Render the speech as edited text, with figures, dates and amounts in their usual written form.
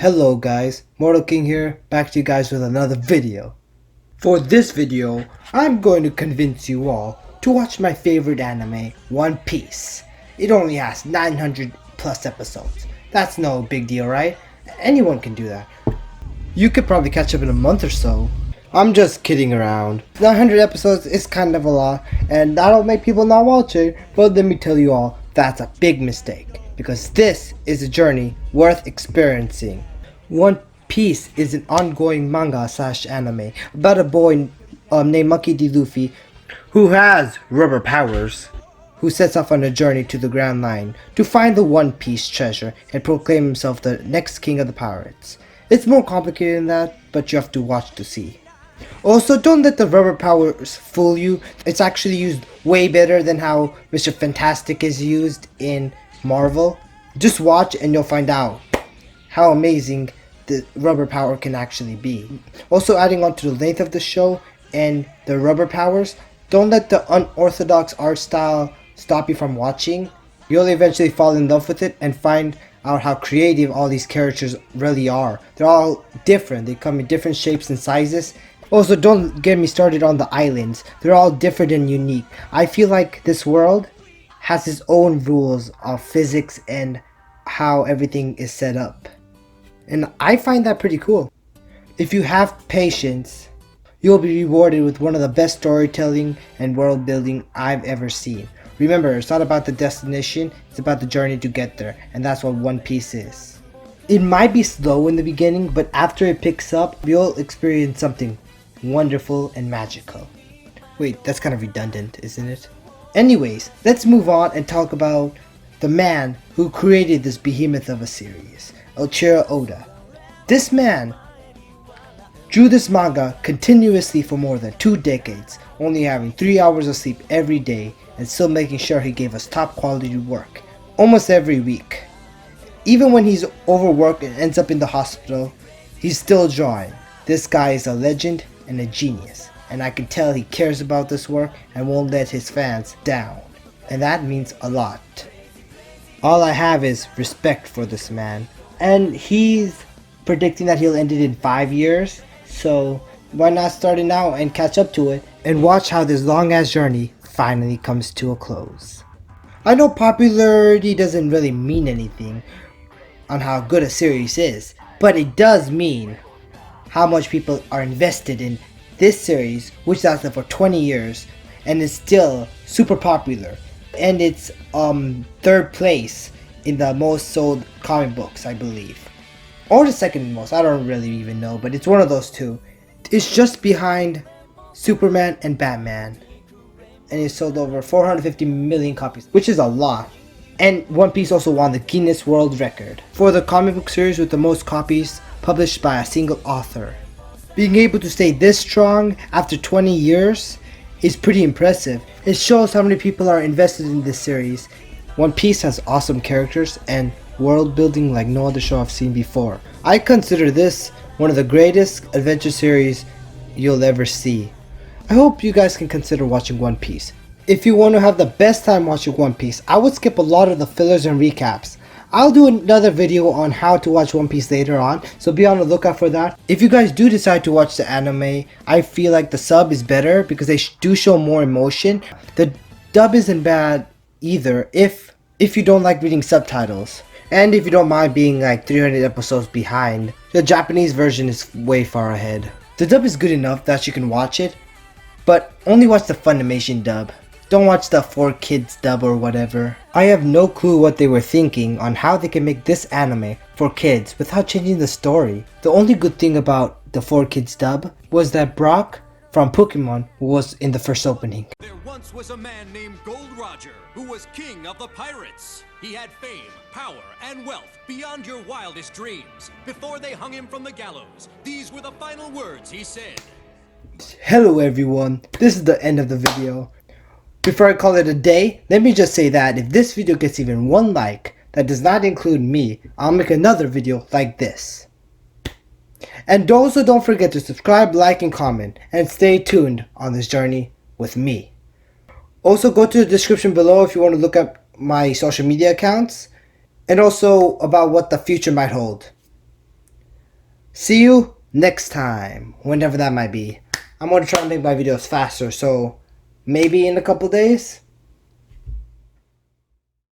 Hello guys, Mortal King here, back to you guys with another video. For this video, I'm going to convince you all to watch my favorite anime, One Piece. It only has 900 plus episodes. That's no big deal, right? Anyone can do that. You could probably catch up in a month or so. I'm just kidding around. 900 episodes is kind of a lot, and that'll make people not watch it, but let me tell you all, that's a big mistake. Because this is a journey worth experiencing. One Piece is an ongoing manga slash anime about a boy named Monkey D. Luffy who has rubber powers, who sets off on a journey to the Grand Line to find the One Piece treasure and proclaim himself the next king of the pirates. It's more complicated than that, but you have to watch to see. Also, don't let the rubber powers fool you. It's actually used way better than how Mr. Fantastic is used in Marvel. Just watch and you'll find out how amazing the rubber power can actually be. Also, adding on to the length of the show and the rubber powers, don't let the unorthodox art style stop you from watching. You'll eventually fall in love with it and find out how creative all these characters really are. They're all different. They come in different shapes and sizes. Also, don't get me started on the islands. They're all different and unique. I feel like this world has its own rules of physics and how everything is set up. And I find that pretty cool. If you have patience, you'll be rewarded with one of the best storytelling and world building I've ever seen. Remember, it's not about the destination, it's about the journey to get there, and that's what One Piece is. It might be slow in the beginning, but after it picks up, you'll experience something wonderful and magical. Wait, that's kind of redundant, isn't it? Anyways, let's move on and talk about the man who created this behemoth of a series, Eiichiro Oda. This man drew this manga continuously for more than 2 decades, only having 3 hours of sleep every day and still making sure he gave us top quality work almost every week. Even when he's overworked and ends up in the hospital, he's still drawing. This guy is a legend and a genius, and I can tell he cares about this work and won't let his fans down, and that means a lot. All I have is respect for this man, and he's predicting that he'll end it in 5 years, so why not start it now and catch up to it and watch how this long ass journey finally comes to a close. I know popularity doesn't really mean anything on how good a series is, but it does mean how much people are invested in this series, which lasted for 20 years and is still super popular, and it's third place in the most sold comic books, I believe, or the second most. I don't really even know, but it's one of those two. It's just behind Superman and Batman, and it sold over 450 million copies, which is a lot. And One Piece also won the Guinness World Record for the comic book series with the most copies published by a single author. Being able to stay this strong after 20 years is pretty impressive. It shows how many people are invested in this series. One Piece has awesome characters and world building like no other show I've seen before. I consider this one of the greatest adventure series you'll ever see. I hope you guys can consider watching One Piece. If you want to have the best time watching One Piece, I would skip a lot of the fillers and recaps. I'll do another video on how to watch One Piece later on, so be on the lookout for that. If you guys do decide to watch the anime, I feel like the sub is better because they do show more emotion. The dub isn't bad either if you don't like reading subtitles. And if you don't mind being like 300 episodes behind. The Japanese version is way far ahead. The dub is good enough that you can watch it, but only watch the Funimation dub. Don't watch the 4Kids dub or whatever. I have no clue what they were thinking on how they can make this anime for kids without changing the story. The only good thing about the 4Kids dub was that Brock from Pokemon was in the first opening. There once was a man named Gold Roger who was king of the pirates. He had fame, power, and wealth beyond your wildest dreams. Before they hung him from the gallows, these were the final words he said. Hello everyone, this is the end of the video. Before I call it a day, let me just say that if this video gets even 1 like that does not include me, I'll make another video like this. And also don't forget to subscribe, like, and comment, and stay tuned on this journey with me. Also go to the description below if you want to look up my social media accounts, and also about what the future might hold. See you next time, whenever that might be. I'm going to try to make my videos faster, so maybe in a couple days.